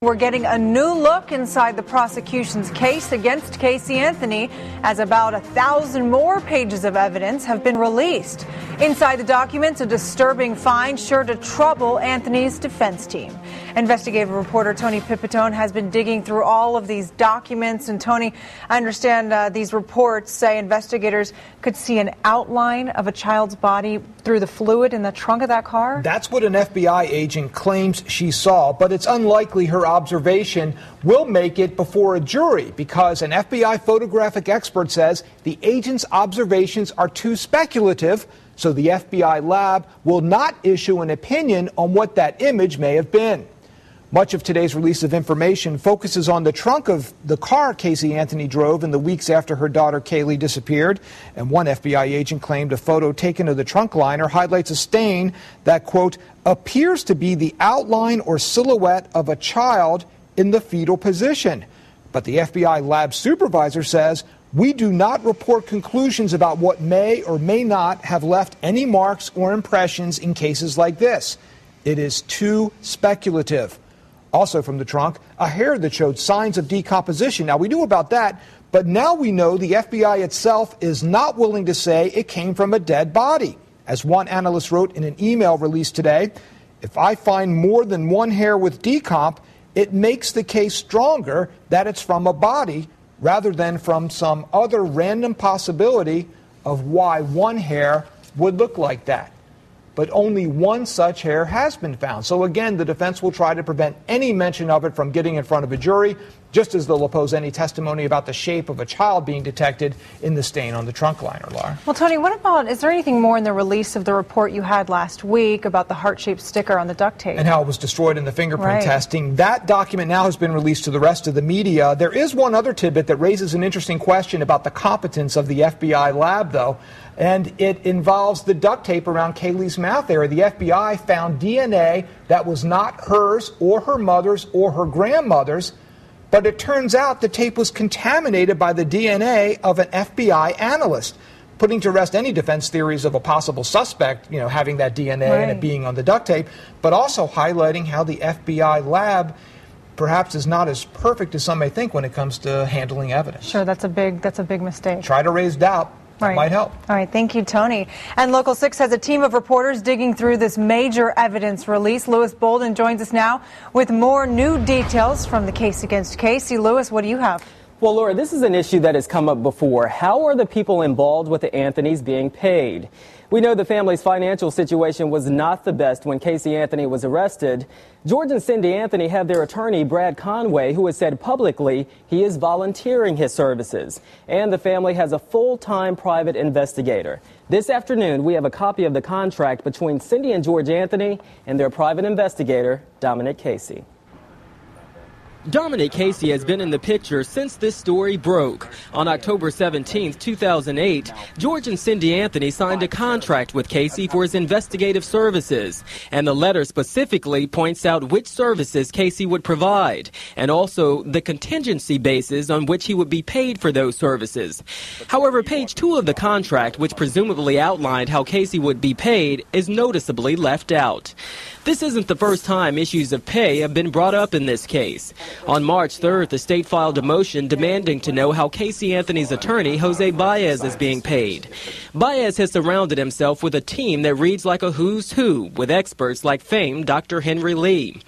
We're getting a new look inside the prosecution's case against Casey Anthony as about 1,000 more pages of evidence have been released. Inside the documents, a disturbing find sure to trouble Anthony's defense team. Investigative reporter Tony Pipitone has been digging through all of these documents. And Tony, I understand these reports say investigators could see an outline of a child's body through the fluid in the trunk of that car. That's what an FBI agent claims she saw, but it's unlikely her observation will make it before a jury because an FBI photographic expert says the agent's observations are too speculative, so the FBI lab will not issue an opinion on what that image may have been. Much of today's release of information focuses on the trunk of the car Casey Anthony drove in the weeks after her daughter Kaylee disappeared. And one FBI agent claimed a photo taken of the trunk liner highlights a stain that, quote, appears to be the outline or silhouette of a child in the fetal position. But the FBI lab supervisor says, we do not report conclusions about what may or may not have left any marks or impressions in cases like this. It is too speculative. Also from the trunk, a hair that showed signs of decomposition. Now, we knew about that, but now we know the FBI itself is not willing to say it came from a dead body. As one analyst wrote in an email released today, if I find more than one hair with decomp, it makes the case stronger that it's from a body rather than from some other random possibility of why one hair would look like that. But only one such hair has been found. So again, the defense will try to prevent any mention of it from getting in front of a jury, just as they'll oppose any testimony about the shape of a child being detected in the stain on the trunk liner, Laura. Well, Tony, what about, is there anything more in the release of the report you had last week about the heart-shaped sticker on the duct tape? And how it was destroyed in the fingerprint testing. That document now has been released to the rest of the media. There is one other tidbit that raises an interesting question about the competence of the FBI lab, though. And it involves the duct tape around Kaylee's mouth area. The FBI found DNA that was not hers or her mother's or her grandmother's, but it turns out the tape was contaminated by the DNA of an FBI analyst, putting to rest any defense theories of a possible suspect, having that DNA and it being on the duct tape, but also highlighting how the FBI lab perhaps is not as perfect as some may think when it comes to handling evidence. Sure, that's a big mistake. Try to raise doubt. That might help. All right, thank you, Tony. And Local 6 has a team of reporters digging through this major evidence release. Louis Bolden joins us now with more new details from the case against Casey. Louis, what do you have? Well, Laura, this is an issue that has come up before. How are the people involved with the Anthonys being paid? We know the family's financial situation was not the best when Casey Anthony was arrested. George and Cindy Anthony have their attorney, Brad Conway, who has said publicly he is volunteering his services. And the family has a full-time private investigator. This afternoon, we have a copy of the contract between Cindy and George Anthony and their private investigator, Dominic Casey. Dominic Casey has been in the picture since this story broke. On October 17, 2008, George and Cindy Anthony signed a contract with Casey for his investigative services. And the letter specifically points out which services Casey would provide, and also the contingency basis on which he would be paid for those services. However, page 2 of the contract, which presumably outlined how Casey would be paid, is noticeably left out. This isn't the first time issues of pay have been brought up in this case. On March 3rd, the state filed a motion demanding to know how Casey Anthony's attorney, Jose Baez, is being paid. Baez has surrounded himself with a team that reads like a who's who, with experts like famed Dr. Henry Lee.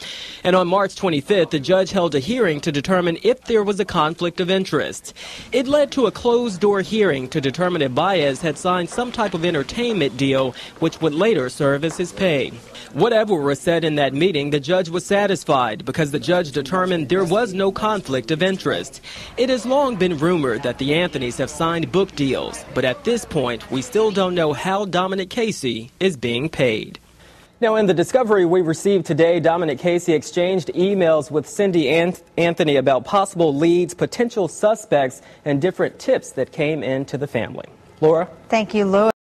And on March 25th, the judge held a hearing to determine if there was a conflict of interest. It led to a closed-door hearing to determine if Baez had signed some type of entertainment deal, which would later serve as his pay. Whatever was said in that meeting, the judge was satisfied because the judge determined there was no conflict of interest. It has long been rumored that the Anthonys have signed book deals, but at this point, we still don't know how Dominic Casey is being paid. Now, in the discovery we received today, Dominic Casey exchanged emails with Cindy Anthony about possible leads, potential suspects, and different tips that came into the family. Laura? Thank you, Louis.